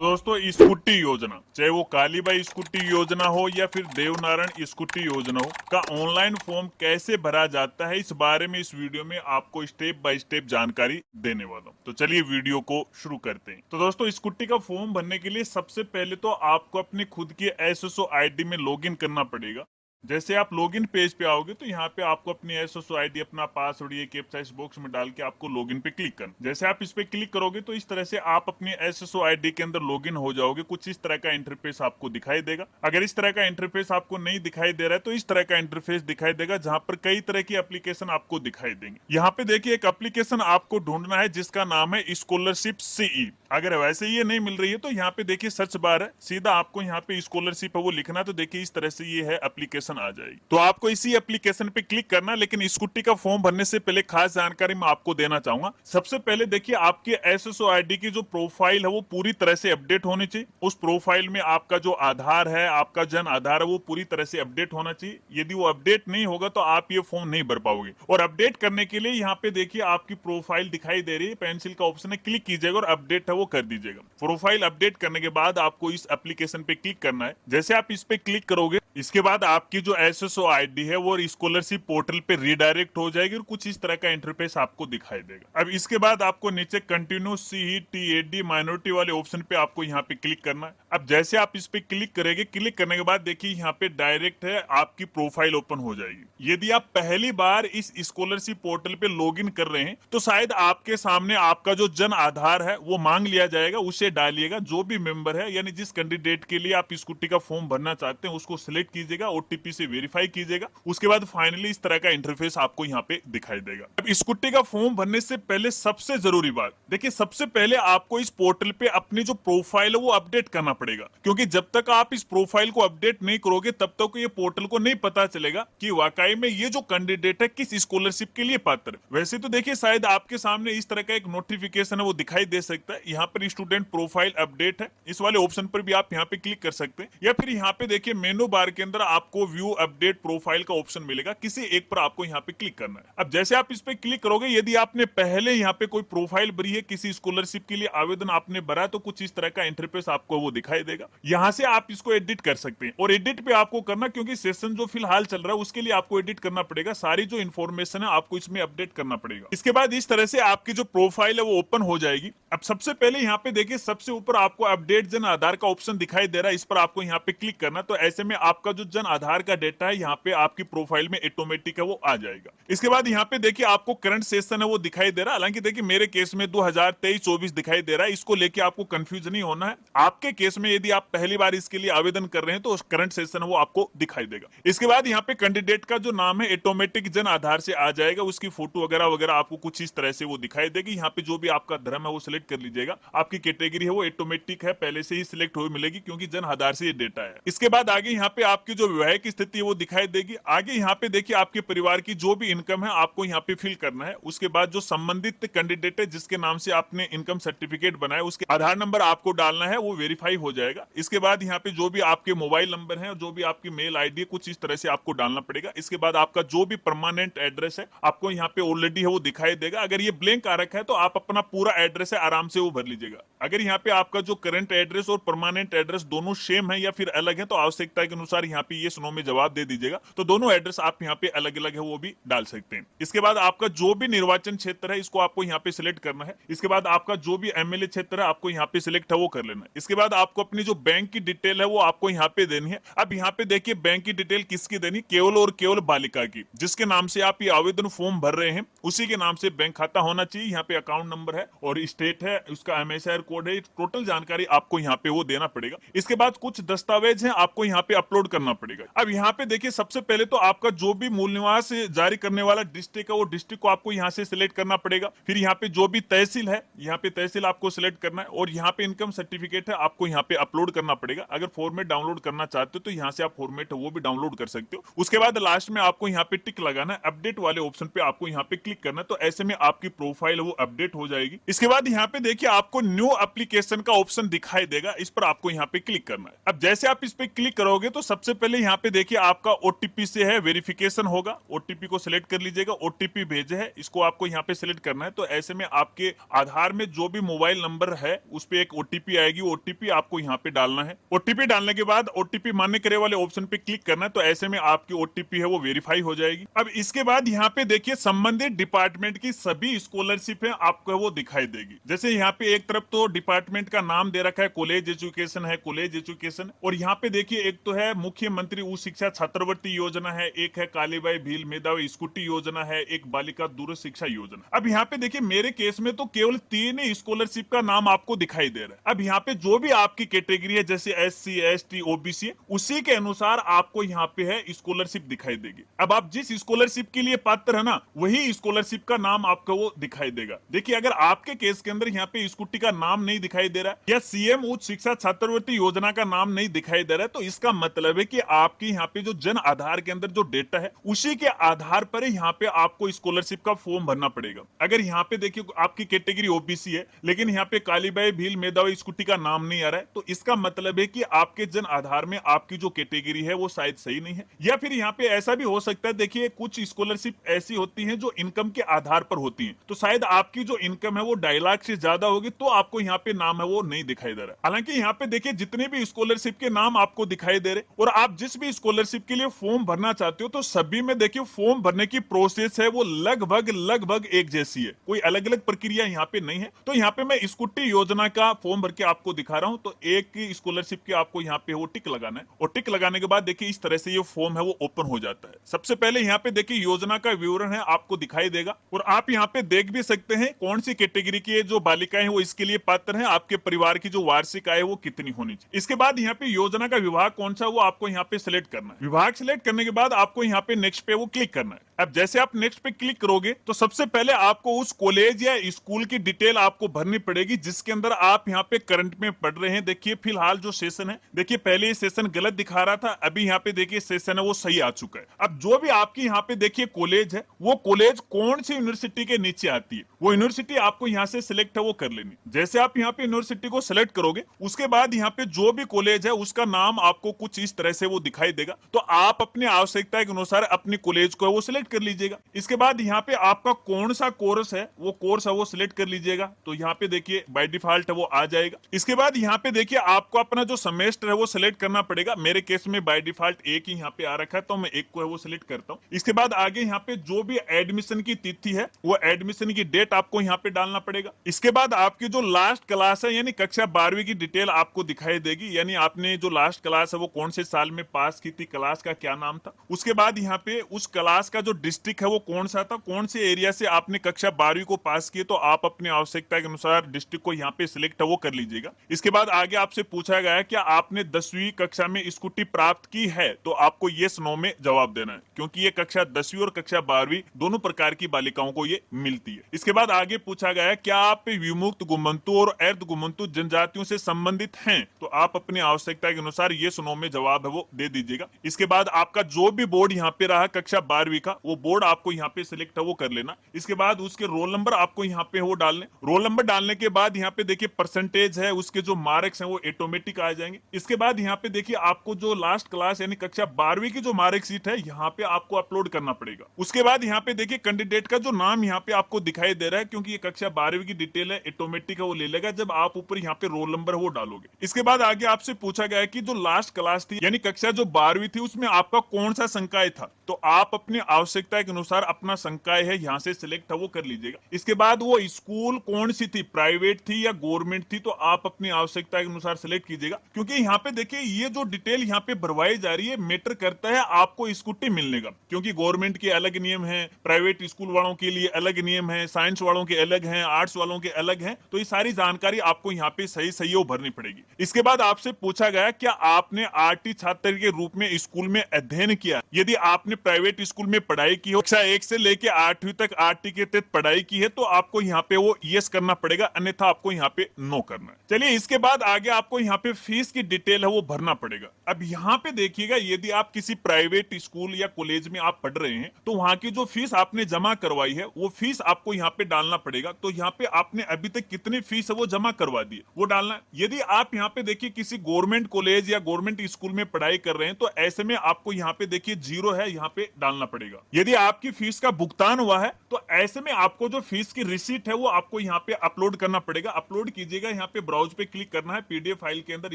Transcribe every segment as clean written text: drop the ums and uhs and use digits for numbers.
दोस्तों, स्कूटी योजना, चाहे वो कालीबाई स्कूटी योजना हो या फिर देवनारायण स्कूटी योजना हो, का ऑनलाइन फॉर्म कैसे भरा जाता है, इस बारे में इस वीडियो में आपको स्टेप बाय स्टेप जानकारी देने वाला हूं। तो चलिए वीडियो को शुरू करते हैं। तो दोस्तों, स्कूटी का फॉर्म भरने के लिए सबसे पहले तो आपको अपनी खुद की एसएसओ आईडी में लॉगिन करना पड़ेगा। जैसे आप लॉगिन पेज पे आओगे तो यहाँ पे आपको अपनी एसएसओ आईडी, अपना पासवर्ड ये कैप्चा इस बॉक्स में डाल के आपको लॉगिन पे क्लिक करना। जैसे आप इस पे क्लिक करोगे तो इस तरह से आप अपनी एसएसओ आईडी के अंदर लॉगिन हो जाओगे। कुछ इस तरह का इंटरफेस आपको दिखाई देगा। अगर इस तरह का इंटरफेस आपको नहीं दिखाई दे रहा है तो इस तरह का इंटरफेस दिखाई देगा, जहां पर कई तरह की एप्लीकेशन आपको दिखाई देंगे। यहाँ पे देखिए, एक एप्लीकेशन आपको ढूंढना है जिसका नाम है स्कॉलरशिप सीई। अगर वैसे ये नहीं मिल रही है तो यहाँ पे देखिए सर्च बार है, सीधा आपको यहाँ पे स्कॉलरशिप है वो लिखना। तो देखिए इस तरह से ये है एप्लीकेशन आ जाएगी। तो आपको इसी एप्लीकेशन पे क्लिक करना। लेकिन स्कूटी का फॉर्म भरने से पहले खास जानकारी मैं आपको देना चाहूंगा। सबसे पहले देखिए, आपके एसएसओ आईडी की जो प्रोफाइल है वो पूरी तरह से अपडेट होनी चाहिए। उस प्रोफाइल में आपका जो आधार है, आपका जन आधार है, वो पूरी तरह से अपडेट होना चाहिए। यदि वो अपडेट नहीं होगा तो आप ये फॉर्म नहीं भर पाओगे। और अपडेट करने के लिए यहाँ पे देखिए आपकी प्रोफाइल दिखाई दे रही है, पेंसिल का ऑप्शन है, क्लिक कीजिएगा और अपडेट है वो कर दीजिएगा। प्रोफाइल अपडेट करने के बाद आपको इस एप्लीकेशन पे क्लिक करना है। जैसे आप इस पे क्लिक करोगे, इसके बाद आपकी जो एसएसओ आईडी है वो स्कॉलरशिप पोर्टल पे रीडायरेक्ट हो जाएगी और कुछ इस तरह का इंटरफेस आपको दिखाई देगा। अब इसके बाद आपको नीचे कंटिन्यू सीईटीएडी माइनॉरिटी वाले ऑप्शन पे आपको यहाँ पे क्लिक करना है। अब जैसे आप इस पे क्लिक करेंगे, क्लिक करने के बाद देखिए यहाँ पे डायरेक्ट है आपकी प्रोफाइल ओपन हो जाएगी। यदि आप पहली बार इस स्कॉलरशिप पोर्टल पे लॉगिन कर रहे हैं तो शायद आपके सामने आपका जो जन आधार है वो मांग लिया जाएगा, उसे डालिएगा। जो भी मेंबर है, यानी जिस कैंडिडेट के लिए आप स्कूटी का फॉर्म भरना चाहते हैं, उसको सिलेक्ट कीजिएगा, ओटीपी से वेरीफाई कीजिएगा। उसके बाद फाइनली इस तरह का इंटरफेस आपको यहाँ पे दिखाई देगा। अब स्कूटी का फॉर्म भरने से पहले सबसे जरूरी बात देखिए, सबसे पहले आपको इस पोर्टल पे अपनी जो प्रोफाइल है वो अपडेट करना पड़ेगा। क्योंकि जब तक आप इस प्रोफाइल को अपडेट नहीं करोगे तब तक ये पोर्टल को नहीं पता चलेगा कि वाकई में ये जो कैंडिडेट है किस स्कॉलरशिप के लिए पात्र है। वैसे तो देखिए शायद आपके सामने इस तरह का एक नोटिफिकेशन है वो दिखाई दे सकता है। यहाँ पर स्टूडेंट प्रोफाइल अपडेट है, इस वाले ऑप्शन पर भी आप यहाँ पे क्लिक कर सकते हैं। या फिर यहाँ पे देखिए मेनू बार के अंदर आपको व्यू अपडेट प्रोफाइल का ऑप्शन मिलेगा, किसी एक पर आपको यहाँ पे क्लिक करना है। अब जैसे आप इस पे क्लिक करोगे, यदि आपने पहले यहाँ पे कोई प्रोफाइल भरी है, किसी स्कॉलरशिप के लिए आवेदन आपने भरा, तो कुछ इस तरह का इंटरफेस आपको वो दिखाई देगा। यहाँ से आप इसको एडिट कर सकते हैं। और एडिट पे आपको करना, क्योंकि सेशन जो फिलहाल चल रहा है उसके लिए आपको एडिट करना पड़ेगा। सारी जो इन्फॉर्मेशन है आपको इसमें अपडेट करना पड़ेगा। इसके बाद इस तरह से आपकी जो प्रोफाइल है वो ओपन हो जाएगी। अब सबसे पहले यहाँ पे देखिए सबसे ऊपर आपको अपडेट जन आधार का ऑप्शन दिखाई दे रहा है, इस पर आपको यहाँ पे क्लिक करना। तो ऐसे में आपका जो जन आधार का डेटा है यहाँ पे आपकी प्रोफाइल में ऑटोमेटिक है वो आ जाएगा। इसके बाद यहाँ पे देखिए आपको करंट सेशन है वो दिखाई दे रहा है। हालांकि देखिए मेरे केस में 2023-24 दिखाई दे रहा है, इसको लेके आपको कंफ्यूज नहीं होना है। आपके केस में यदि आप पहली बार इसके लिए आवेदन कर रहे हैं तो करंट सेशन है वो आपको दिखाई देगा। इसके बाद यहाँ पे कैंडिडेट का जो नाम है ऑटोमेटिक जन आधार से आ जाएगा, उसकी फोटो वगैरह वगैरह आपको कुछ इस तरह से वो दिखाई देगी। यहाँ पे जो भी आपका धर्म है वो सिलेक्ट कर लीजिएगा। आपकी कैटेगरी है वो ऑटोमेटिक है, पहले से ही सिलेक्ट हुई मिलेगी क्योंकि जन आधार से ये डेटा है। इसके बाद आगे यहाँ पे आपकी जो वैवाहिक स्थिति है वो दिखाई देगी। आगे यहाँ पे देखिए आपके परिवार की जो भी इनकम है आपको यहाँ पे फिल करना है। उसके बाद जो संबंधित कैंडिडेट है जिसके नाम से आपने इनकम सर्टिफिकेट बनाया, उसके आधार नंबर आपको डालना है, वो वेरीफाई हो जाएगा। इसके बाद यहाँ पे जो भी आपके मोबाइल नंबर है और जो भी आपकी मेल आईडी है कुछ इस तरह से आपको डालना पड़ेगा। इसके बाद आपका जो भी परमानेंट एड्रेस है आपको यहाँ पे ऑलरेडी है वो दिखाई देगा। अगर ये ब्लैंक आ रखा है तो आप अपना पूरा एड्रेस है आराम से वो भर लीजिएगा। अगर यहाँ पे आपका जो करंट एड्रेस और परमानेंट एड्रेस दोनों सेम है या फिर अलग है तो आवश्यकता के अनुसार यहाँ पे ये नो में जवाब दे दीजिएगा। तो दोनों एड्रेस आप यहाँ पे अलग अलग है वो भी डाल सकते हैं। इसके बाद आपका जो भी निर्वाचन क्षेत्र है इसको आपको यहाँ पे सिलेक्ट करना है। इसके बाद आपका जो भी एमएलए क्षेत्र है आपको यहाँ पे सिलेक्ट है वो कर लेना है। इसके बाद आपको अपनी जो बैंक की डिटेल है वो आपको यहाँ पे देनी है। अब यहाँ पे देखिए बैंक की डिटेल किसकी देनी, केवल और केवल बालिका की। जिसके नाम से आप ये आवेदन फॉर्म भर रहे हैं उसी के नाम से बैंक खाता होना चाहिए। यहाँ पे अकाउंट नंबर है और स्टेट है, उसका एमएसआर कोड है, टोटल जानकारी आपको यहाँ पे वो देना पड़ेगा। इसके बाद कुछ दस्तावेज हैं आपको यहाँ पे अपलोड करना पड़ेगा। अब यहाँ पे देखिए सबसे पहले तो आपका जो भी मूल निवास जारी करने वाला डिस्ट्रिक्ट है वो डिस्ट्रिक्ट को आपको यहाँ से सिलेक्ट करना पड़ेगा। फिर यहाँ पे जो भी तहसील है यहाँ पे तहसील आपको सिलेक्ट करना है और यहाँ पे इनकम सर्टिफिकेट है आपको यहाँ पे अपलोड करना पड़ेगा। अगर फॉर्मेट डाउनलोड करना चाहते हो तो यहाँ से आप फॉर्मेट वो भी डाउनलोड कर सकते हो। उसके बाद लास्ट में आपको यहाँ पे टिक लगाना है, अपडेट वाले ऑप्शन पे आपको यहाँ पे क्लिक करना है। तो ऐसे में आपकी प्रोफाइल वो अपडेट हो जाएगी। इसके बाद यहाँ पे देखिए आपको न्यू एप्लीकेशन का ऑप्शन दिखाई देगा, इस पर आपको यहाँ पे क्लिक करना है। अब जैसे आप इस पे क्लिक करोगे तो सबसे पहले यहाँ पे देखिए आपका ओटीपी से है वेरिफिकेशन होगा, ओटीपी को सिलेक्ट कर लीजिएगा। ओटीपी भेजे है, इसको आपको यहाँ पे सिलेक्ट करना है। तो ऐसे में आपके आधार में जो भी मोबाइल नंबर है उस पे एक ओटीपी आएगी, ओटीपी आपको यहाँ पे डालना है। ओटीपी डालने के बाद ओटीपी मान्य करे वाले ऑप्शन पे क्लिक करना है। तो ऐसे में आपकी ओटीपी है वो वेरीफाई हो जाएगी। अब इसके बाद यहाँ पे देखिए संबंधित डिपार्टमेंट की सभी स्कॉलरशिप है आपको वो दिखाई देगी। जैसे यहाँ पे एक तरफ तो डिपार्टमेंट का नाम दे रखा है, कॉलेज एजुकेशन है, कॉलेज एजुकेशन। और यहाँ पे देखिए एक तो है मुख्यमंत्री उच्च शिक्षा छात्रवृत्ति योजना है, एक है कालीबाई भील मेधावी स्कूटी योजना है, एक बालिका दूर शिक्षा योजना। अब यहाँ पे देखिए मेरे केस में तो केवल 3 ही स्कॉलरशिप का नाम आपको दिखाई दे रहा है। अब यहाँ पे जो भी आपकी कैटेगरी है जैसे SC ST OBC उसी के अनुसार आपको यहाँ पे है स्कॉलरशिप दिखाई देगी। अब आप जिस स्कॉलरशिप के लिए पात्र है ना वही स्कॉलरशिप का नाम आपको वो दिखाई देगा। देखिए अगर आपके केस के अंदर यहाँ पे स्कूटी का नाम नहीं दिखाई दे रहा है या CM उच्च शिक्षा छात्रवृत्ति योजना का नाम नहीं दिखाई दे रहा है तो इसका मतलब है कि आपकी यहाँ पे जो जन आधार के अंदर जो डेटा है उसी के आधार पर यहाँ पे आपको स्कॉलरशिप का फॉर्म भरना पड़ेगा। अगर यहाँ पे देखिए आपकी कैटेगरी OBC है लेकिन यहाँ पे कालीबाई भील मेधावी स्कूटी का नाम नहीं आ रहा है तो इसका मतलब है कि आपके जन आधार में आपकी जो कैटेगरी है वो शायद सही नहीं है। या फिर यहाँ पे ऐसा भी हो सकता है, देखिए कुछ स्कॉलरशिप ऐसी होती है जो इनकम के आधार पर होती है, तो शायद आपकी जो इनकम है वो 2.5 लाख से ज्यादा होगी तो आपको यहाँ पे नाम है वो नहीं दिखाई दे रहा है। हालांकि यहाँ पे देखिए जितने भी स्कॉलरशिप के नाम आपको दिखाई दे रहे और आप जिस भी स्कॉलरशिप के लिए फॉर्म भरना चाहते हो तो सभी में देखिए फॉर्म भरने की प्रोसेस है वो लगभग एक जैसी है, कोई अलग अलग प्रक्रिया यहाँ पे नहीं है। तो यहाँ पे मैं स्कूटी योजना का फॉर्म भर के आपको दिखा रहा हूँ। तो एक स्कॉलरशिप की आपको यहाँ पे वो टिक लगाना है और टिक लगाने के बाद देखिए इस तरह से ये फॉर्म है वो ओपन हो जाता है। सबसे पहले यहाँ पे देखिए योजना का विवरण है आपको दिखाई देगा और आप यहाँ पे देख भी सकते हैं कौन सी कैटेगरी की जो बालिकाएं हैं वो इसके लिए पात्र हैं, आपके परिवार की जो वार्षिक आय वो कितनी होनी चाहिए। इसके बाद यहाँ पे योजना का विभाग कौन सा वो आपको यहाँ पे सिलेक्ट करना है। विभाग सिलेक्ट करने के बाद आपको यहाँ पे नेक्स्ट पे वो क्लिक करना है। अब जैसे आप नेक्स्ट पे क्लिक करोगे तो सबसे पहले आपको उस कॉलेज या स्कूल की डिटेल आपको भरनी पड़ेगी जिसके अंदर आप यहाँ पे करंट में पढ़ रहे हैं। देखिए फिलहाल जो सेशन है, देखिए पहले ये सेशन गलत दिखा रहा था, अभी यहाँ पे देखिए सेशन है वो सही आ चुका है। अब जो भी आपकी यहाँ पे देखिए कॉलेज है वो कॉलेज कौन सी यूनिवर्सिटी के नीचे आती है वो यूनिवर्सिटी आपको यहाँ से सिलेक्ट है वो कर लेनी। जैसे आप यहाँ पे यूनिवर्सिटी को सिलेक्ट करोगे उसके बाद यहाँ पे जो भी कॉलेज है उसका नाम आपको कुछ इस तरह से वो दिखाई देगा। तो आप अपनी आवश्यकता के अनुसार अपनी कॉलेज को वो सिलेक्ट कर लीजिएगा। इसके बाद यहाँ पे आपका कौन सा कोर्स है वो सिलेक्ट कर लीजिएगा। तो यहाँ पे देखिए बाय डिफॉल्ट है वो आ जाएगा। इसके बाद यहाँ पे देखिए आपको अपना जो सेमेस्टर है वो सिलेक्ट करना पड़ेगा। मेरे केस में बाय डिफॉल्ट एक ही यहाँ पे आ रखा है तो मैं एक को है वो सिलेक्ट करता हूँ। इसके बाद आगे यहाँ पे जो भी एडमिशन की तिथि है वो एडमिशन की डेट आपको यहाँ पे डालना पड़ेगा। इसके बाद आपकी जो लास्ट क्लास है यानी कक्षा 12वीं की डिटेल आपको दिखाई देगी, यानी आपने जो लास्ट क्लास है वो कौन से साल में पास की थी, क्लास का क्या नाम था। उसके बाद यहाँ पे उस क्लास का जो डिस्ट्रिक्ट है वो कौन सा था, कौन से एरिया से आपने कक्षा 12वीं को पास किए, तो आप अपनी आवश्यकता के अनुसार डिस्ट्रिक्ट को यहाँ पे सिलेक्ट है वो कर लीजिएगा। इसके बाद आगे आपसे पूछा गया है क्या आपने 10वीं कक्षा में स्कूटी प्राप्त की है, तो आपको येस नो में जवाब देना है क्योंकि ये कक्षा 10वीं और कक्षा 12वीं दोनों प्रकार की बालिकाओं को ये मिलती है। इसके बाद आगे पूछा गया है क्या आप विमुक्त गुमंतु और अर्ध गुमंतु जनजातियों से संबंधित हैं, तो आप अपनी आवश्यकता के अनुसार ये सुनो में जवाब है वो दे दीजिएगा। इसके बाद आपका जो भी बोर्ड यहाँ पे रहा कक्षा 12वीं का वो बोर्ड आपको यहाँ पे सिलेक्ट है वो कर लेना। इसके बाद उसके रोल नंबर आपको यहाँ पे वो डालने। रोल नंबर डालने के बाद यहाँ पे देखिए परसेंटेज है, उसके जो मार्क्स हैं वो ऑटोमेटिक आ जाएंगे। इसके बाद यहाँ पे देखिए आपको जो लास्ट क्लास यानी कक्षा 12वीं की जो मार्कशीट है यहाँ पे आपको अपलोड करना पड़ेगा। उसके बाद यहाँ पे देखिए कैंडिडेट का जो नाम यहाँ पे आपको दिखाई दे रहा है क्योंकि ये कक्षा 12वीं की डिटेल है, ऑटोमेटिक है वो ले लेगा जब आप ऊपर यहाँ पे रोल नंबर वो डालोगे। इसके बाद आगे आपसे पूछा गया है कि जो लास्ट क्लास थी यानी कक्षा जो 12वीं थी उसमें आपका कौन सा संकाय था, तो आप अपनी आवश्यकता के अनुसार अपना संकाय है यहाँ से सिलेक्ट है वो कर लीजिएगा। इसके बाद वो स्कूल कौन सी थी, प्राइवेट थी या गवर्नमेंट थी, तो आप अपनी आवश्यकता के अनुसार सिलेक्ट कीजिएगा क्योंकि यहाँ पे देखिए ये जो डिटेल यहाँ पे भरवाई जा रही है मैटर करता है आपको स्कूटी मिलने का, क्योंकि गवर्नमेंट के अलग नियम है, प्राइवेट स्कूल वालों के लिए अलग नियम है, साइंस वालों के अलग हैं, आर्ट्स वालों के अलग हैं, तो ये सारी जानकारी आपको यहाँ पे सही सही वो भरनी पड़ेगी। इसके बाद आपसे पूछा गया क्या आपने आरटी छात्र के रूप में स्कूल में अध्ययन किया, यदि आपने प्राइवेट स्कूल में पढ़ाई पढ़ाई की हो, कक्षा 1 से लेके 8वीं तक आरटी के तहत पढ़ाई की है, तो आपको यहाँ पे वो यस करना पड़ेगा, अन्यथा आपको यहाँ पे नो करना है। चलिए इसके बाद आगे आपको यहाँ पे फीस की डिटेल है वो भरना पड़ेगा। अब यहाँ पे देखिएगा, यदि आप किसी प्राइवेट स्कूल या कॉलेज में आप पढ़ रहे हैं तो वहां की जो फीस आपने जमा करवाई है वो फीस आपको यहाँ पे डालना पड़ेगा। तो यहाँ पे आपने अभी तक कितनी फीस है वो जमा करवा दी है वो डालना है। यदि आप यहाँ पे देखिए किसी गवर्नमेंट कॉलेज या गवर्नमेंट स्कूल में पढ़ाई कर रहे हैं तो ऐसे में आपको यहाँ पे देखिए 0 है, यहाँ पे डालना पड़ेगा। यदि आपकी फीस का भुगतान हुआ है तो ऐसे में आपको जो फीस की रिसीट है वो आपको यहाँ पे अपलोड करना पड़ेगा। अपलोड कीजिएगा, यहाँ पे ब्राउज पे क्लिक करना है, पीडीएफ फाइल के अंदर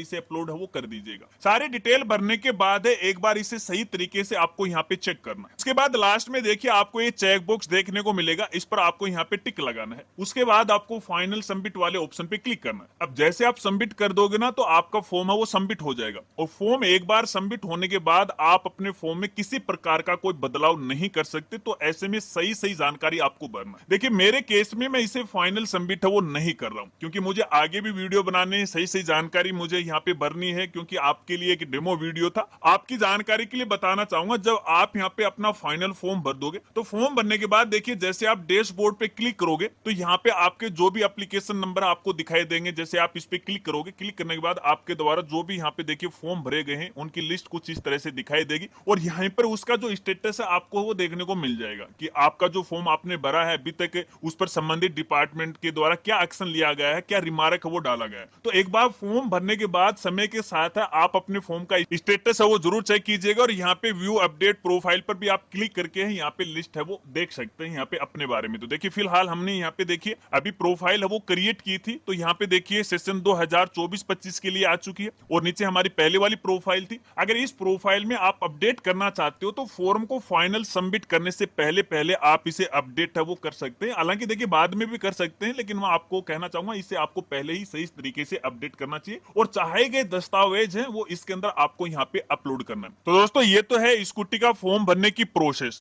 इसे अपलोड है वो कर दीजिएगा। सारी डिटेल भरने के बाद है एक बार इसे सही तरीके से आपको यहाँ पे चेक करना है। उसके बाद लास्ट में देखिए आपको ये चेक बॉक्स देखने को मिलेगा, इस पर आपको यहाँ पे टिक लगाना है। उसके बाद आपको फाइनल सबमिट वाले ऑप्शन पे क्लिक करना है। अब जैसे आप सबमिट कर दोगे ना तो आपका फॉर्म है वो सबमिट हो जाएगा। और फॉर्म एक बार सबमिट होने के बाद आप अपने फॉर्म में किसी प्रकार का कोई बदलाव नहीं कर सकते। तो ऐसे में सही सही जानकारी आपको भरना है। देखिए मेरे केस में मैं इसे फाइनल सबमिट है वो नहीं कर रहा हूँ, क्योंकि मुझे आगे भी वीडियो बनाने हैं, सही सही जानकारी मुझे यहाँ पे भरनी है, क्योंकि आपके लिए एक डेमो वीडियो था। आपकी जानकारी के लिए बताना चाहूंगा, जब आप यहाँ पे अपना फाइनल फॉर्म भर दोगे तो फॉर्म भरने के बाद देखिए जैसे आप डैशबोर्ड पे क्लिक करोगे तो यहाँ पे आपके जो भी एप्लीकेशन नंबर आपको दिखाई देंगे। जैसे आप इस पे क्लिक करोगे, क्लिक करने के बाद आपके द्वारा जो भी यहाँ पे देखिए फॉर्म भरे गए हैं उनकी लिस्ट कुछ इस तरह से दिखाई देगी। और यहाँ पर उसका जो स्टेटस है आपको वो देखने को मिल जाएगा कि आपका जो फॉर्म आपने भरा है अभी तक उस पर संबंधित डिपार्टमेंट के द्वारा क्या एक्शन लिया गया है, क्या रिमार्क है वो डाला गया है। तो एक बार फॉर्म भरने के बाद समय के साथ है आप अपने फॉर्म का स्टेटस है वो जरूर चेक कीजिएगा। और यहाँ पे व्यू अपडेट प्रोफाइल पर भी आप क्लिक करके यहाँ पे लिस्ट है वो देख सकते हैं यहाँ पे अपने बारे में। तो देखिए फिलहाल हमने यहाँ पे देखिए अभी प्रोफाइल है वो क्रिएट की थी, तो यहाँ पे देखिए सेशन 2024-25 के लिए आ चुकी है। और नीचे हमारी पहले वाली प्रोफाइल थी। अगर इस प्रोफाइल में आप अपडेट करना चाहते हो तो फॉर्म को फाइनल सबमिट करने से पहले पहले आप इसे अपडेट है वो कर सकते हैं। हालांकि देखिए बाद में भी कर सकते हैं, लेकिन मैं आपको कहना चाहूंगा इसे आपको पहले ही सही तरीके से अपडेट करना चाहिए। और चाहे गए दस्तावेज हैं वो इसके अंदर आपको यहाँ पे अपलोड करना है। तो दोस्तों ये तो है स्कूटी का फॉर्म भरने की प्रोसेस।